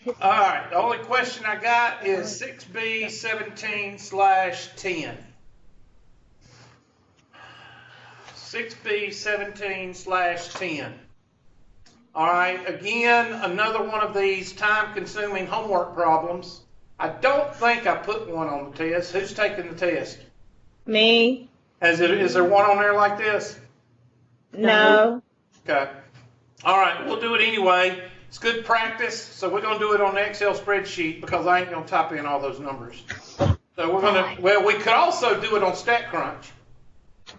All right, the only question I got is 6B17/10. 6B17/10. All right, again, another one of these time-consuming homework problems. I don't think I put one on the test. Who's taking the test? Me. Is there one on there like this? No. Okay. All right, we'll do it anyway. It's good practice, so we're going to do it on the Excel spreadsheet because I ain't going to type in all those numbers. So we're going to, well, we could also do it on StatCrunch.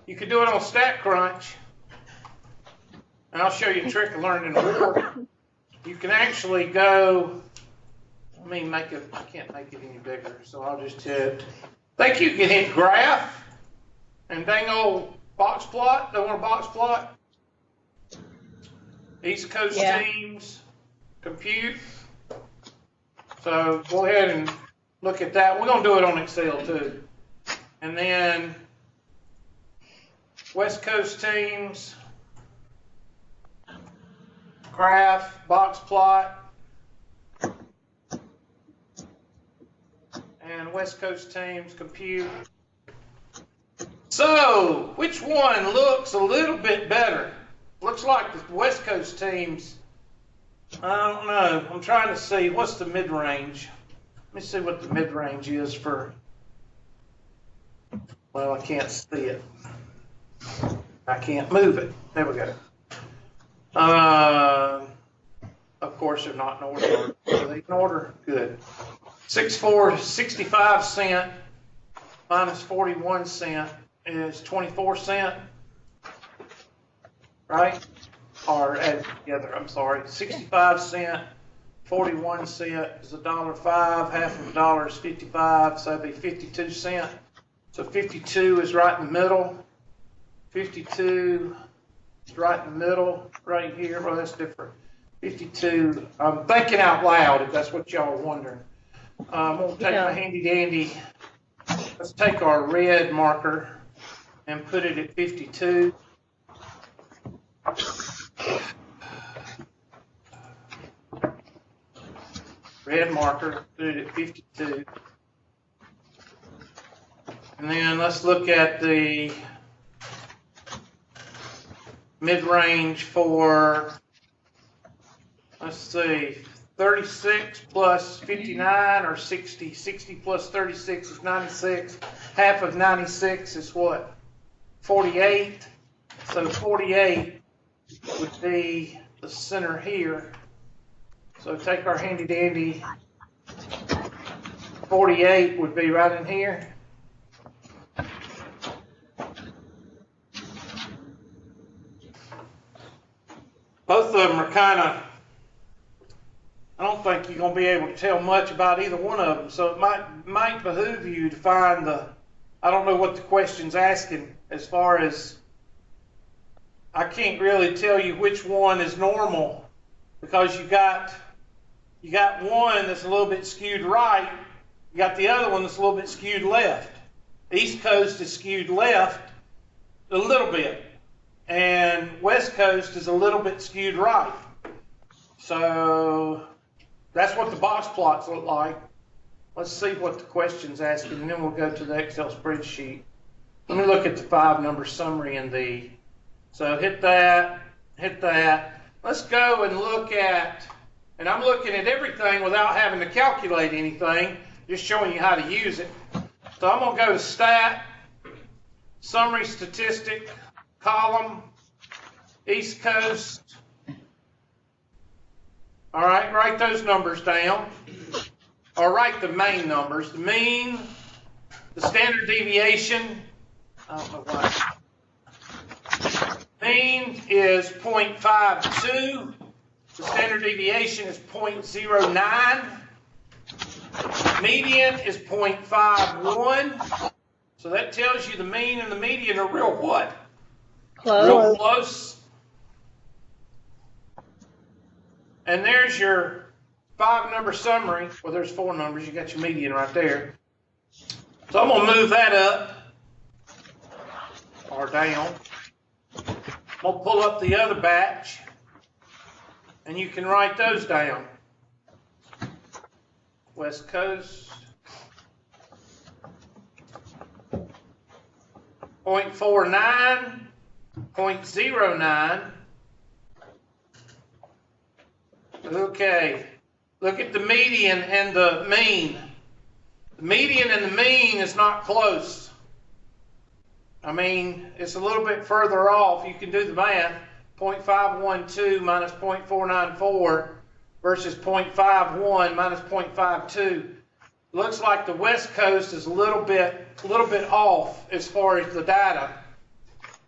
You could do it on StatCrunch, and I'll show you a trick of learning in a ward. You can actually go, let me make it, I can't make it any bigger, so I'll just hit, I think you can hit graph and dang old box plot. They want a box plot? East Coast teams, compute. So go ahead and look at that. We're going to do it on Excel too. And then West Coast teams, graph, box plot, and West Coast teams, compute. So, which one looks a little bit better? Looks like the West Coast teams, I don't know. I'm trying to see, what's the mid-range? Let me see what the mid-range is for, well, I can't see it. I can't move it. There we go. Of course, they're not in order. Are they in order? Good. 6.4, 65 cent minus 41 cent is 24 cent, right? Or add together, I'm sorry. 65 cent, 41 cent is $1.05. Half of a dollar is 55, so that'd be 52 cent. So 52 is right in the middle. 52 is right in the middle, right here. Well, that's different. 52, I'm thinking out loud if that's what y'all are wondering. I'm going to take my handy dandy. Let's take our red marker and put it at 52. Red marker, put it at 52. And then let's look at the mid-range for, let's see, 36 plus 59 or 60. 60 plus 36 is 96. Half of 96 is what? 48. So 48 would be the center here. So take our handy dandy. 48 would be right in here. Both of them are kind of, I don't think you're going to be able to tell much about either one of them. So it might behoove you to find the, I don't know what the question's asking as far as, I can't really tell you which one is normal because you got one that's a little bit skewed right, you got the other one that's a little bit skewed left. East Coast is skewed left a little bit, and West Coast is a little bit skewed right. So that's what the box plots look like. Let's see what the question's asking, and then we'll go to the Excel spreadsheet. Let me look at the 5-number summary in the, so hit that. Let's go and look at, and I'm looking at everything without having to calculate anything, just showing you how to use it. So I'm going to go to Stat, Summary Statistic, Column, East Coast. All right, write those numbers down. Or write the main numbers. The mean, the standard deviation, I don't know why. Mean is 0.52. The standard deviation is 0.09. Median is 0.51. So that tells you the mean and the median are real what? Close. Real close. And there's your 5-number summary. Well, there's 4 numbers. You got your median right there. So I'm going to move that up or down. I'm going to pull up the other batch, and you can write those down. West Coast. 0.49, 0.09. Okay, look at the median and the mean. The median and the mean is not close. I mean, it's a little bit further off. You can do the math. 0.512 minus 0.494 versus 0.51 minus 0.52. Looks like the West Coast is a little bit off as far as the data.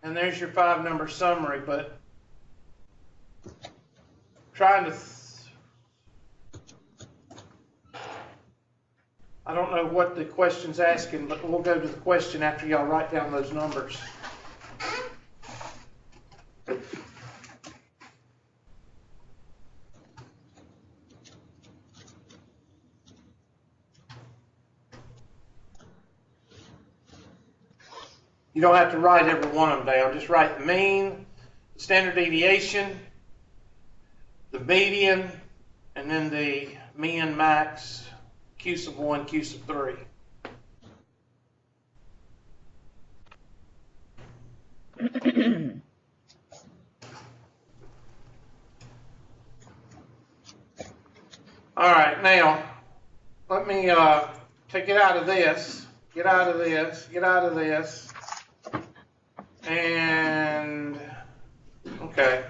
And there's your 5-number summary, but trying to I don't know what the question's asking, but we'll go to the question after y'all write down those numbers. You don't have to write every one of them down. Just write the mean, the standard deviation, the median, and then the min, max, Q sub 1, Q sub 3. All right, now let me take it out of this, get out of this, get out of this, and okay,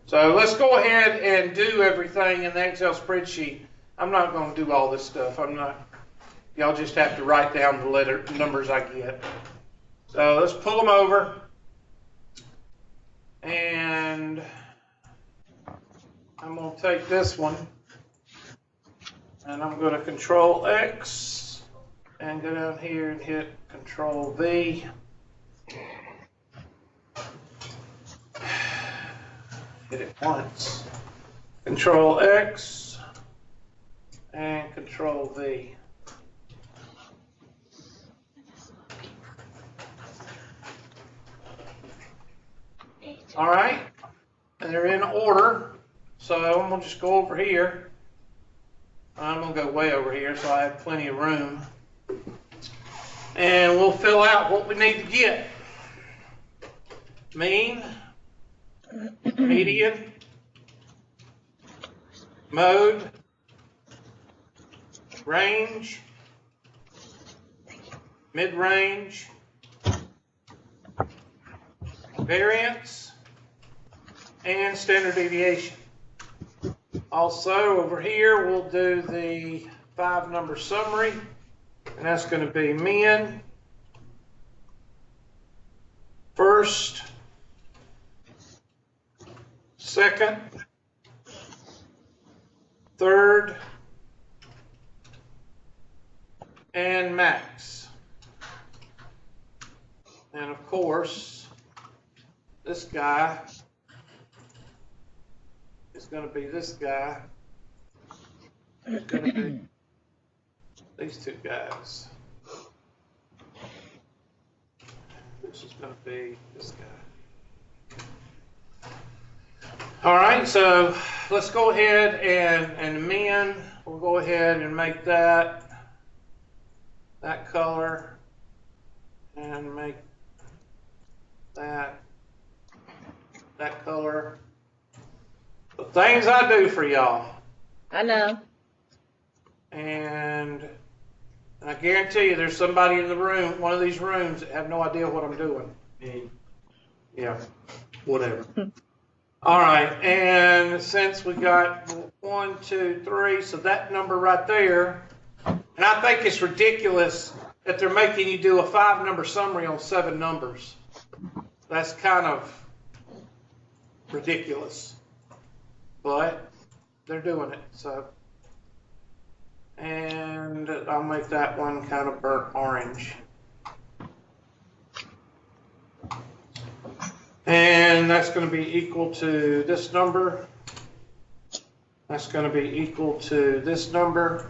so let's go ahead and do everything in the Excel spreadsheet. I'm not going to do all this stuff. Y'all just have to write down the numbers I get. So let's pull them over. And I'm going to take this one. And I'm going to Control X. And go down here and hit Control V. Hit it once. Control X. And Control V. All right, and they're in order. So I'm gonna just go over here. I'm gonna go way over here so I have plenty of room. And we'll fill out what we need to get. Mean, median, mode, range, mid-range, variance, and standard deviation. Also over here we'll do the 5-number summary, and that's going to be min, first, second, third, and max. And of course, this guy is going to be this guy. It's going to be these two guys. This is going to be this guy. All right, so let's go ahead and min. We'll go ahead and make that color and make that color. The things I do for y'all. I know. And I guarantee you there's somebody in the room, one of these rooms, that have no idea what I'm doing. Yeah, whatever. All right, and since we got 1, 2, 3, so that number right there, and I think it's ridiculous that they're making you do a 5-number summary on 7 numbers. That's kind of ridiculous, but they're doing it. So, and I'll make that one kind of burnt orange. And that's going to be equal to this number. That's going to be equal to this number.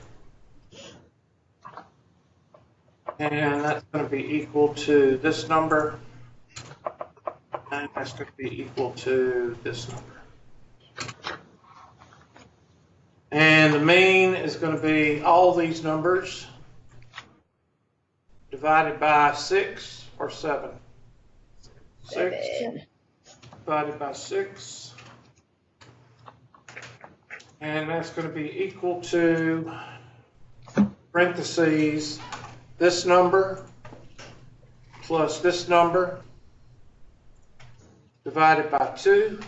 And that's going to be equal to this number. And that's going to be equal to this number. And And the mean is going to be all these numbers divided by 6 or 7. 6 divided by 6. And that's going to be equal to, parentheses, this number plus this number divided by 2.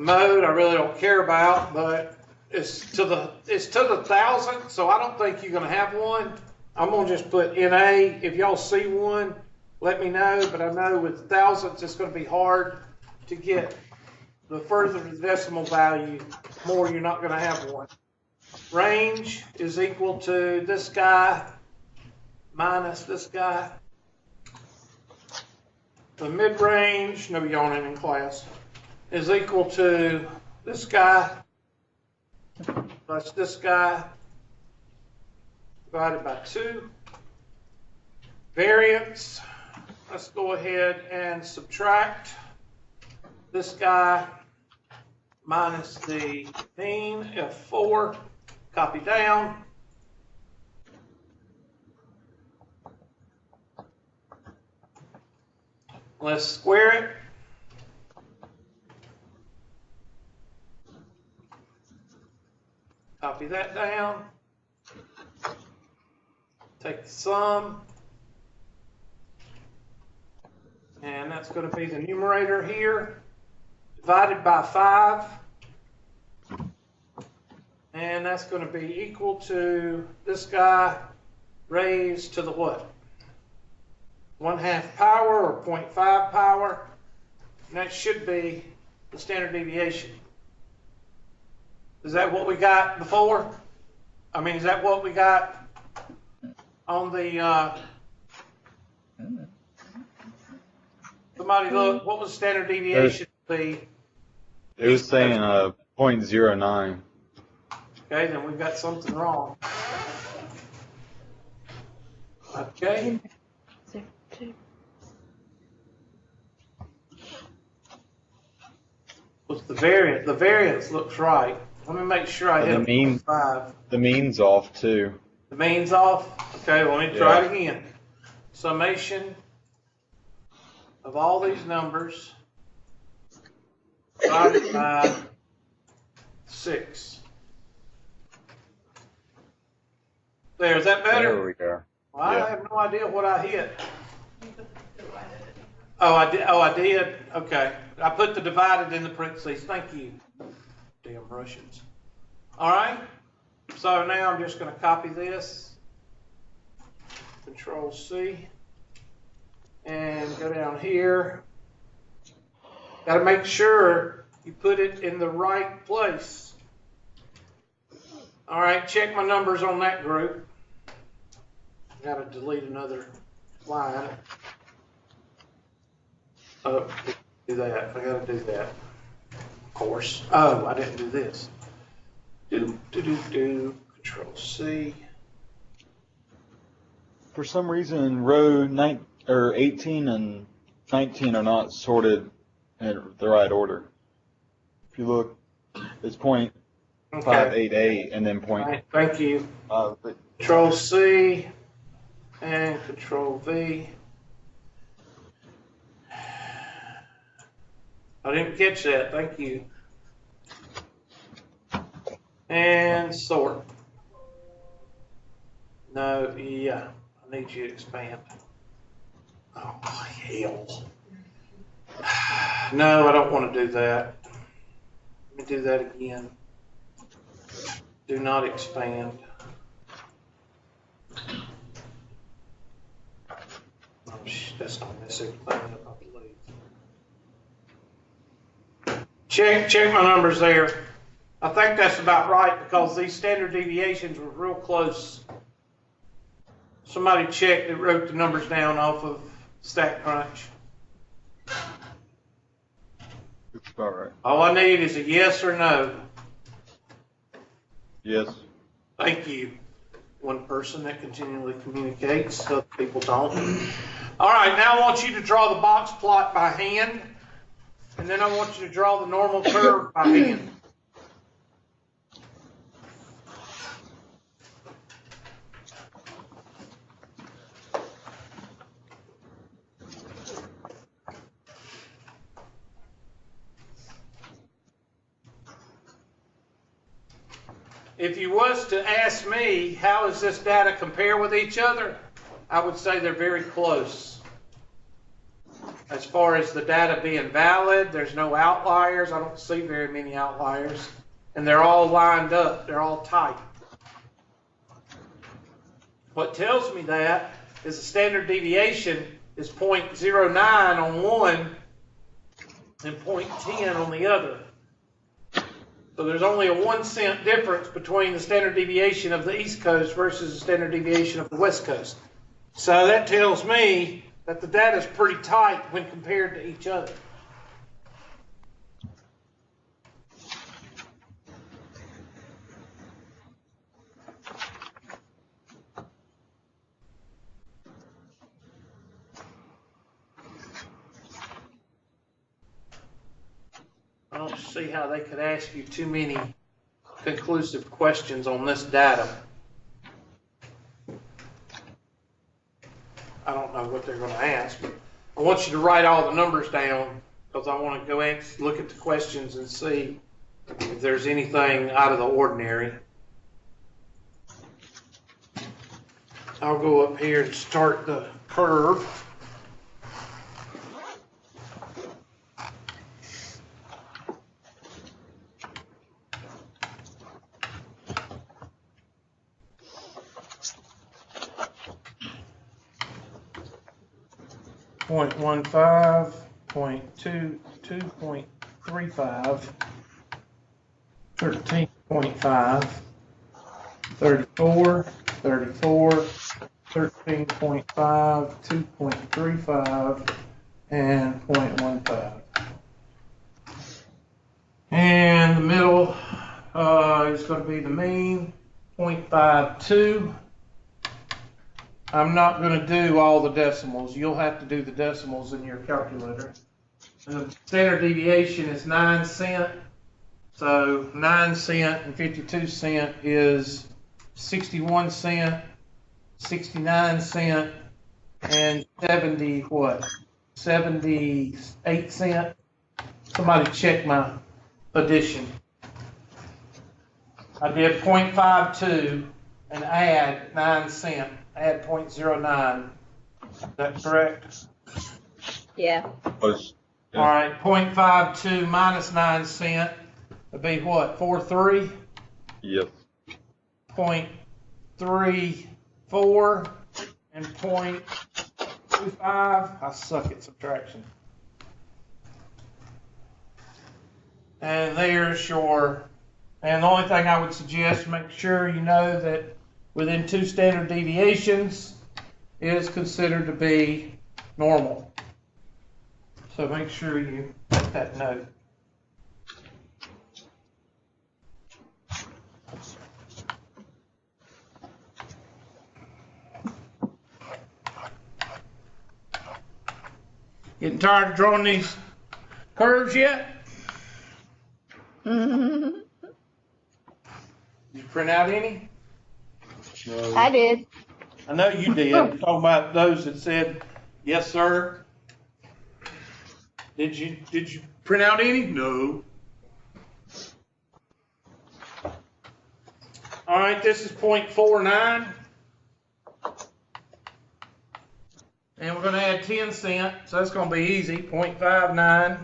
Mode I really don't care about, but it's to the thousandth, so I don't think you're going to have one. I'm going to just put NA. If y'all see one, let me know, but I know with thousandths it's going to be hard to get. The further the decimal value, more you're not going to have one. Range is equal to this guy minus this guy. The mid-range, no yawning in class, is equal to this guy plus this guy divided by 2. Variance, let's go ahead and subtract this guy minus the mean, F4, copy down. Let's square it. Copy that down. Take the sum. And that's going to be the numerator here, divided by 5. And that's going to be equal to this guy raised to the what? 1/2 power or 0.5 power. And that should be the standard deviation. Is that what we got before? I mean, is that what we got on the, somebody look, what was standard deviation be? It was saying 0.09. Okay, then we've got something wrong. Okay. What's the variance? The variance looks right. Let me make sure I hit The mean, 5. the mean's off too. The mean's off? Okay, well, let me try it again. Summation of all these numbers divided by 6. There, is that better? There we go. Well, I have no idea what I hit. Oh, I did. Oh, I did. Okay. I put the divided in the parentheses. Thank you. Damn Russians. All right. So now I'm just going to copy this. Control C. And go down here. Got to make sure you put it in the right place. All right. Check my numbers on that group. Got to delete another line. Oh, do that. I got to do that. Of course. Oh, I didn't do this. Do. Control C. For some reason, row 18 and 19 are not sorted in the right order. If you look, it's 0.588 and then point. Right, thank you. Control C and Control V. I didn't catch that. Thank you. And sort. No, yeah. I need you to expand. Oh, hell. No, I don't want to do that. Let me do that again. Do not expand. Oh, that's not mess everything up, I believe. Check my numbers there. I think that's about right because these standard deviations were real close. Somebody checked that wrote the numbers down off of StatCrunch. It's about right. All I need is a yes or no. Yes. Thank you. One person that continually communicates, other people don't. All right, now I want you to draw the box plot by hand, and then I want you to draw the normal curve by hand. if you was to ask me, how does this data compare with each other? I would say they're very close. As far as the data being valid, there's no outliers. I don't see very many outliers. And they're all lined up. They're all tight. What tells me that is the standard deviation is 0.09 on one and 0.10 on the other. So there's only a 1 cent difference between the standard deviation of the East Coast versus the standard deviation of the West Coast. So that tells me that the data is pretty tight when compared to each other. I don't see how they could ask you too many conclusive questions on this data. I don't know what they're going to ask, but I want you to write all the numbers down because I want to go and look at the questions and see if there's anything out of the ordinary. I'll go up here and start the curve. .15, 0.22, 2.35, 13.5, 34, 34, 13.5, 2.35, and 0.15. And the middle is going to be the mean, 0.52. I'm not going to do all the decimals. You'll have to do the decimals in your calculator. And the standard deviation is 9 cents. So 9 cents and 52 cents is 61 cents, 69 cents, and 70 what? 78 cents. Somebody check my addition. I did 0.52 and add 9 cents. Add 0.09. Is that correct? Yeah. Was, All right, 0.52 minus 9 cents would be what? 43? yes. 0.34 and 0.25. I suck at subtraction. And there's your, and the only thing I would suggest, make sure you know that within 2 standard deviations is considered to be normal. So make sure you make that note. Getting tired of drawing these curves yet? Did you print out any? No. I did. I know you did. I'm talking about those that said, yes, sir. Did you print out any? No. All right, this is 0.49. And we're going to add 10 cents, so that's going to be easy. 0.59,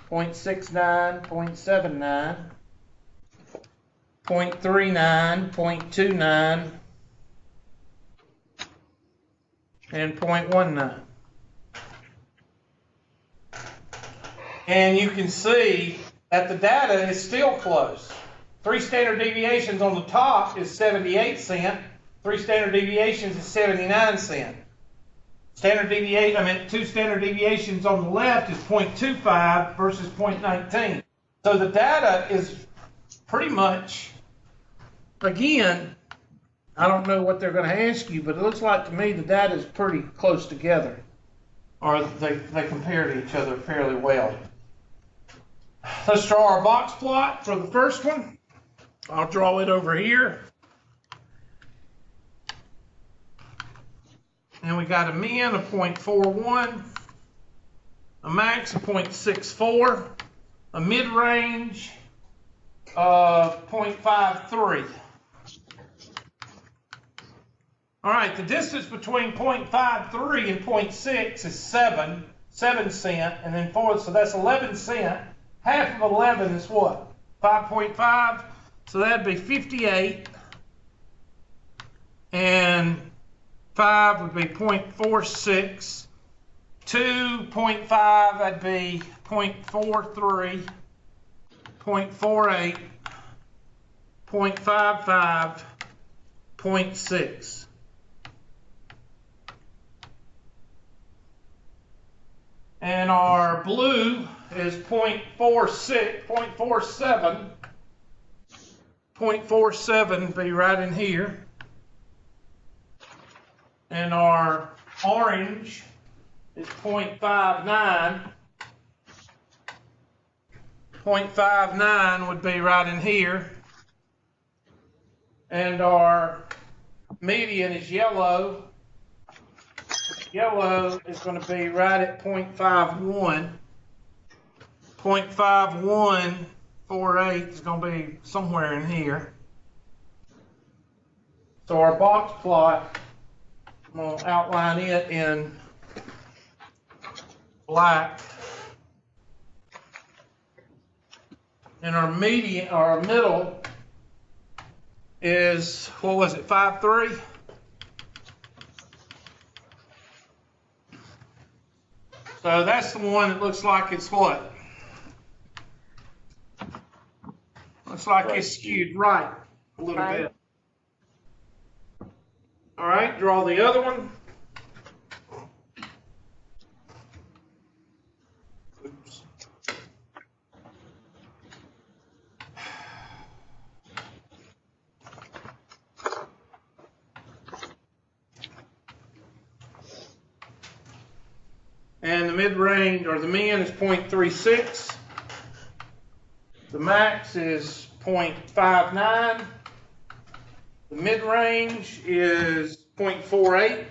0.69, 0.79, 0.39, 0.29, and 0.19. And you can see that the data is still close. 3 standard deviations on the top is 78 cents. 3 standard deviations is 79 cents. 2 standard deviations on the left is 0.25 versus 0.19. So the data is pretty much, again, I don't know what they're going to ask you, but it looks like to me the data is pretty close together, or they compare to each other fairly well. Let's draw our box plot for the first one. I'll draw it over here. And we got a min of 0.41, a max of 0.64, a mid-range of 0.53. All right, the distance between 0.53 and 0.6 is 7 cents, and then 4, so that's 11 cents. Half of 11 is what? 5.5, so that'd be 58, and 5 would be 0.46, 2.5, that'd be 0.43, 0.48, 0.55, 0.6. And our blue is 0.46, 0.47. 0.47 be right in here. And our orange is 0.59. 0.59 would be right in here. And our median is yellow. Yellow is going to be right at 0.51. 0.5148 is going to be somewhere in here. So our box plot, I'm going to outline it in black. And our median, our middle is, what was it, 5.3? So that's the one that looks like it's what? Looks like it's skewed right a little bit. All right, draw the other one. Oops. And the mid-range, or the min, is 0.36. The max is 0.59. The mid-range is 0.48.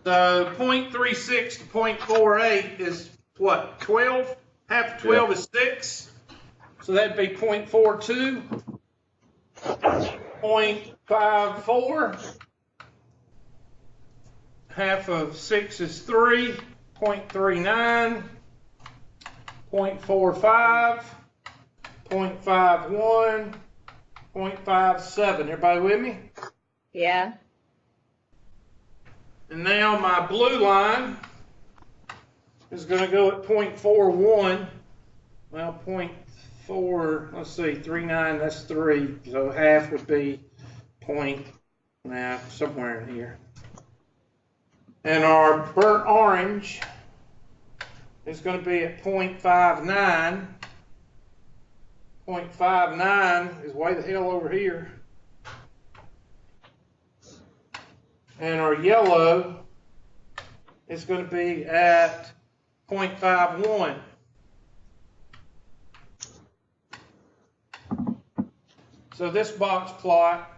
So 0.36 to 0.48 is what, 12? Half of 12 is 6. So that'd be 0.42. 0.54. Half of 6 is 3, 0.39, 0.45, 0.51, 0.57. Everybody with me? Yeah. And now my blue line is going to go at 0.41. Well, 0.4, let's see, 39, that's 3. So half would be somewhere in here. And our burnt orange is going to be at 0.59. 0.59 is way the hell over here. And our yellow is going to be at 0.51. So this box plot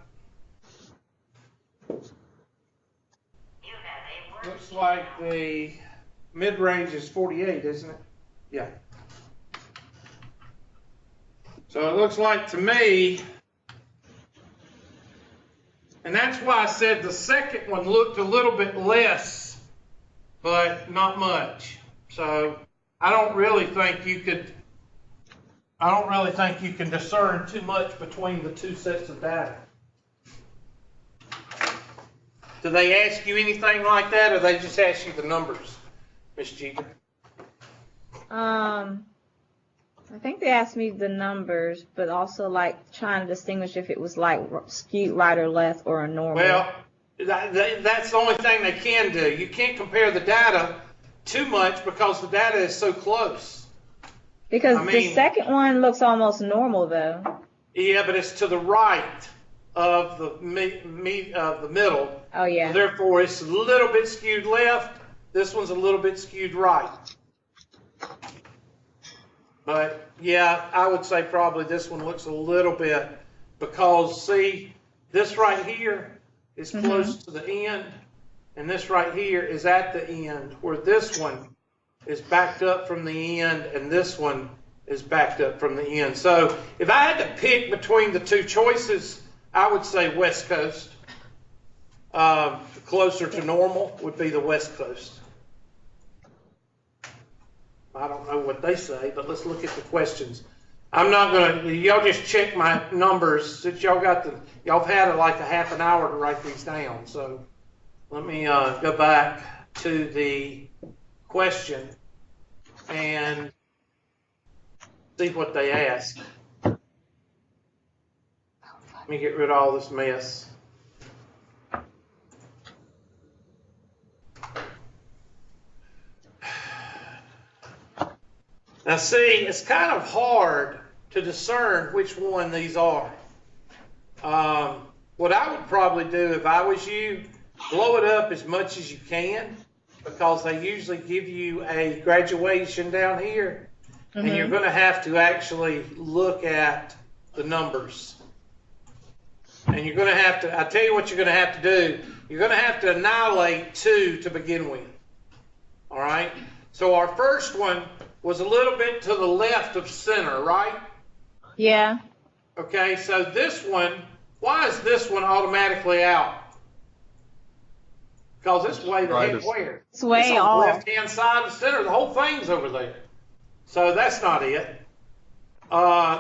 looks like the mid-range is 48, isn't it? Yeah. So it looks like to me, and that's why I said the second one looked a little bit less, but not much. So I don't really think you can discern too much between the two sets of data. Do they ask you anything like that, or they just ask you the numbers, Ms. Jeter? I think they asked me the numbers, but also like trying to distinguish if it was like skewed right or left or a normal. Well, that's the only thing they can do. You can't compare the data too much because the data is so close. Because the second one looks almost normal though. Yeah, but it's to the right of the middle. Oh yeah. So therefore, it's a little bit skewed left. This one's a little bit skewed right. But yeah, I would say probably this one looks a little bit, because see, this right here is close to the end, and this right here is at the end, where this one is backed up from the end, and this one is backed up from the end. So if I had to pick between the two choices, I would say West Coast. Closer to normal would be the West Coast. I don't know what they say, but let's look at the questions. I'm not gonna, y'all just check my numbers since y'all y'all have had like a half an hour to write these down. So let me go back to the question and see what they ask. Let me get rid of all this mess. Now see, it's kind of hard to discern which one these are. What I would probably do if I was you, blow it up as much as you can, because they usually give you a graduation down here, and you're going to have to actually look at the numbers. And you're going to have to, I tell you what you're going to have to do, you're going to have to annihilate 2 to begin with. All right? So our first one was a little bit to the left of center, right? Yeah. Okay, so this one, why is this one automatically out? Because it's way the heck where? It's way on off. the left-hand side of center. The whole thing's over there. So that's not it.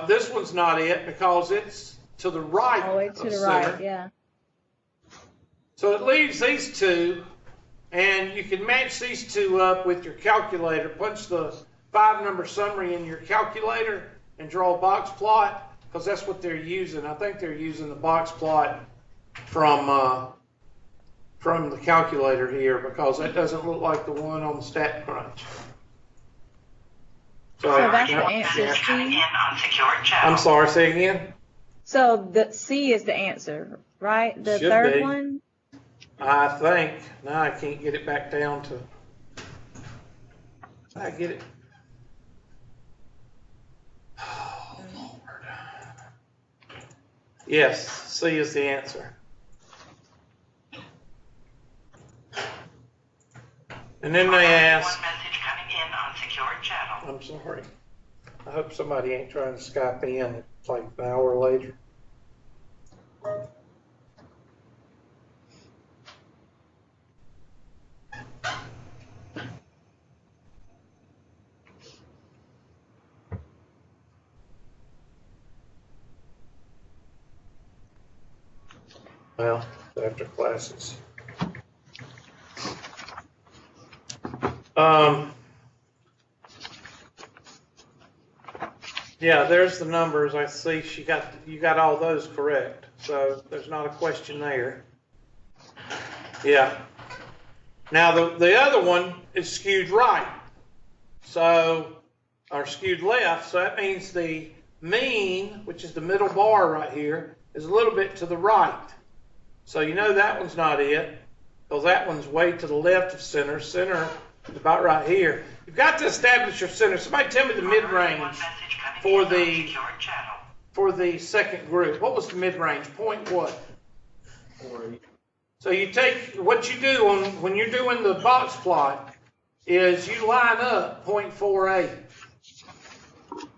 This one's not it because it's to the right All the way to the center. right, yeah. So it leaves these 2, and you can match these 2 up with your calculator. Punch the 5-number summary in your calculator and draw a box plot, because that's what they're using. I think they're using the box plot from the calculator here, because that doesn't look like the one on the Stat Crunch. So that's the answer C? I'm sorry, say again? So the C is the answer, right? The Should third be. one? I think. Now I can't get it back down to. I get it. Oh, Lord. Yes, C is the answer. And then they ask. Message coming in on secured channel. I'm sorry. I hope somebody ain't trying to Skype in. It's like an hour later. Well, after classes. Yeah, there's the numbers. I see you got all those correct. So there's not a question there. Yeah. Now the other one is skewed right. So, or skewed left. So that means the mean, which is the middle bar right here, is a little bit to the right. So you know that one's not it, because that one's way to the left of center. Center is about right here. You've got to establish your center. Somebody tell me the mid-range for the second group. What was the mid-range? Point what? 4.8. So you take, what you do when you're doing the box plot is you line up 0.48.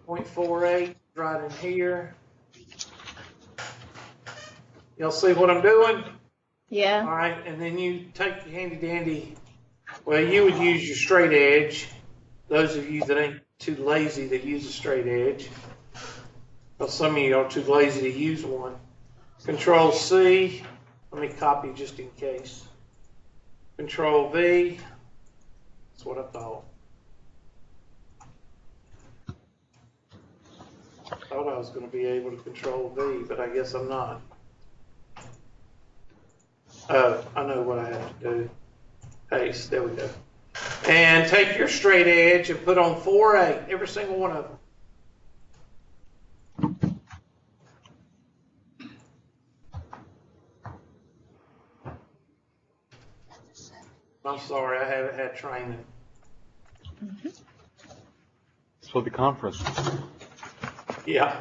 0.48 right in here. Y'all see what I'm doing? Yeah. All right, and then you take your handy dandy, well, you would use your straight edge. Those of you that ain't too lazy to use a straight edge. Well, some of you are too lazy to use one. Control C. Let me copy just in case. Control V. That's what I thought. I thought I was going to be able to control V, but I guess I'm not. Oh, I know what I have to do. Paste, there we go. And take your straight edge and put on 4.8, every single one of them. I'm sorry, I haven't had training. That's what the conference. Yeah.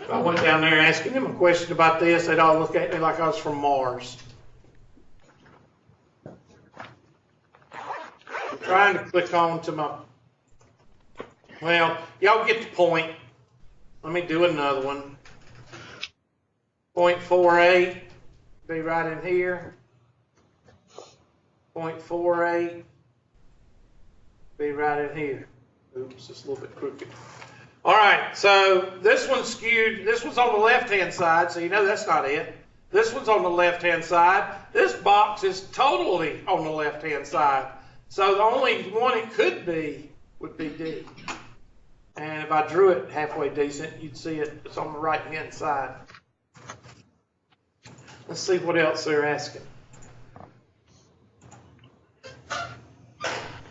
I went down there asking them a question about this. They'd all look at me like I was from Mars. I'm trying to click on to my, well, y'all get the point. Let me do another one. 0.48 be right in here. 0.48 be right in here. Oops, it's a little bit crooked. All right, so this one's skewed. This one's on the left-hand side, so you know that's not it. This one's on the left-hand side. This box is totally on the left-hand side. So the only one it could be would be D. And if I drew it halfway decent, you'd see it's on the right-hand side. Let's see what else they're asking.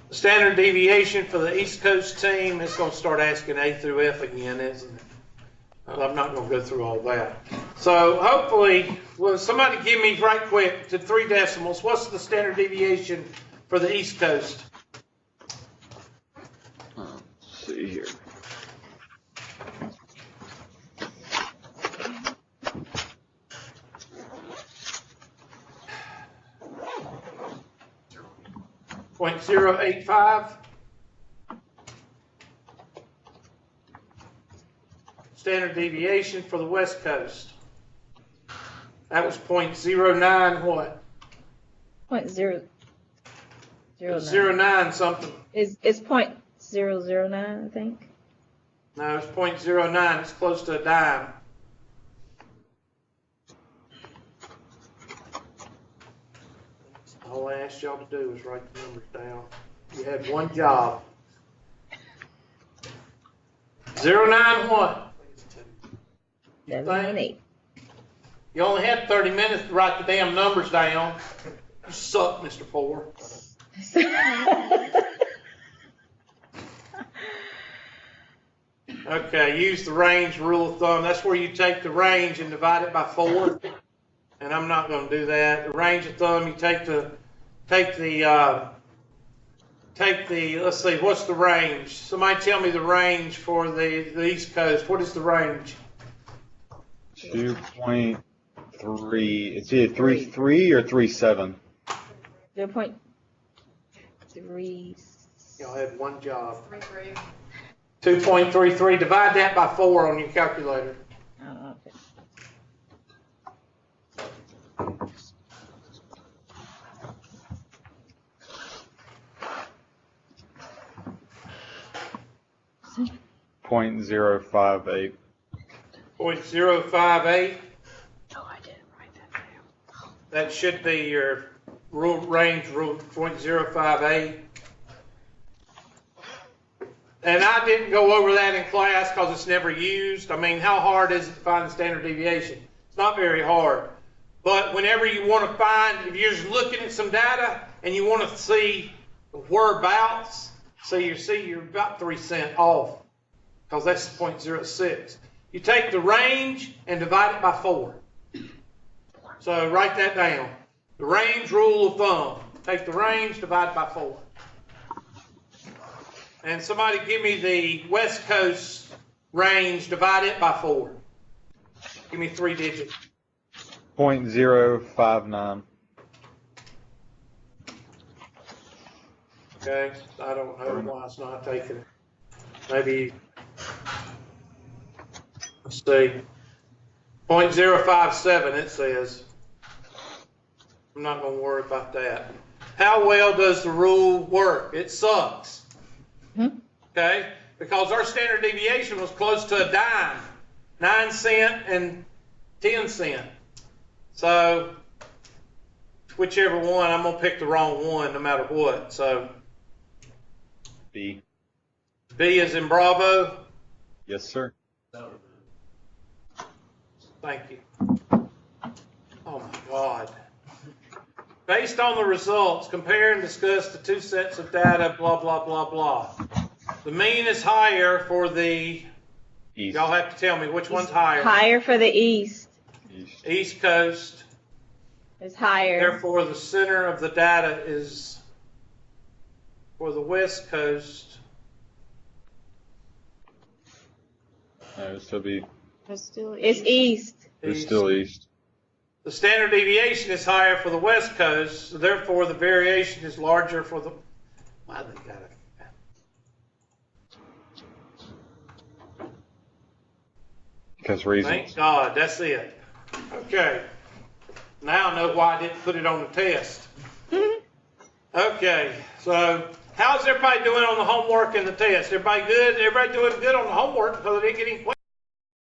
The standard deviation for the East Coast team, it's going to start asking A through F again, isn't it? Well, I'm not going to go through all that. So hopefully, will somebody give me right quick to 3 decimals, what's the standard deviation for the East Coast? Let's see here. .085. Standard deviation for the West Coast. That was .09 what? .009. 09 something. It's .009, I think. No, it's .09. It's close to a dime. All I asked y'all to do was write the numbers down. You had one job. 09 what? 718. You only had 30 minutes to write the damn numbers down. You suck, Mr. Four. Okay, use the range rule of thumb. That's where you take the range and divide it by 4. And I'm not going to do that. The range of thumb, you take the let's see, what's the range? Somebody tell me the range for the East Coast. What is the range? 2.3. It's either 3.3 or 3.7. 0.3. Y'all had one job. 2.33. Divide that by 4 on your calculator. Oh, okay. .058. 0.058. Oh, I didn't write that down. That should be your range rule, 0.058. And I didn't go over that in class because it's never used. I mean, how hard is it to find the standard deviation? It's not very hard. But whenever you want to find, if you're just looking at some data and you want to see whereabouts, so you see you're about 3 cents off because that's 0.06. You take the range and divide it by 4. So write that down. The range rule of thumb. Take the range, divide by 4. And somebody give me the West Coast range, divide it by 4. Give me 3 digits. .059. Okay, I don't know why it's not taking it. Maybe, let's see, 0.057 it says. I'm not going to worry about that. How well does the rule work? It sucks. Okay, because our standard deviation was close to a dime, 9 cents and 10 cents. So whichever one, I'm gonna pick the wrong one no matter what. So B. B is in Bravo. Yes, sir. Thank you. Oh my God. Based on the results, compare and discuss the 2 sets of data, blah, blah, blah, blah. The mean is higher for the, East. y'all have to tell me which one's higher. Higher for the East. East Coast. It's higher. Therefore, the center of the data is for the West Coast. No, it'll still be. It's East. It's still East. The standard deviation is higher for the West Coast, so therefore the variation is larger for the. Why they got it? Because reasons. Thank God, that's it. Okay. Now I know why I didn't put it on the test. Okay, so how's everybody doing on the homework and the test? Everybody good? Everybody doing good on the homework because they didn't get any questions?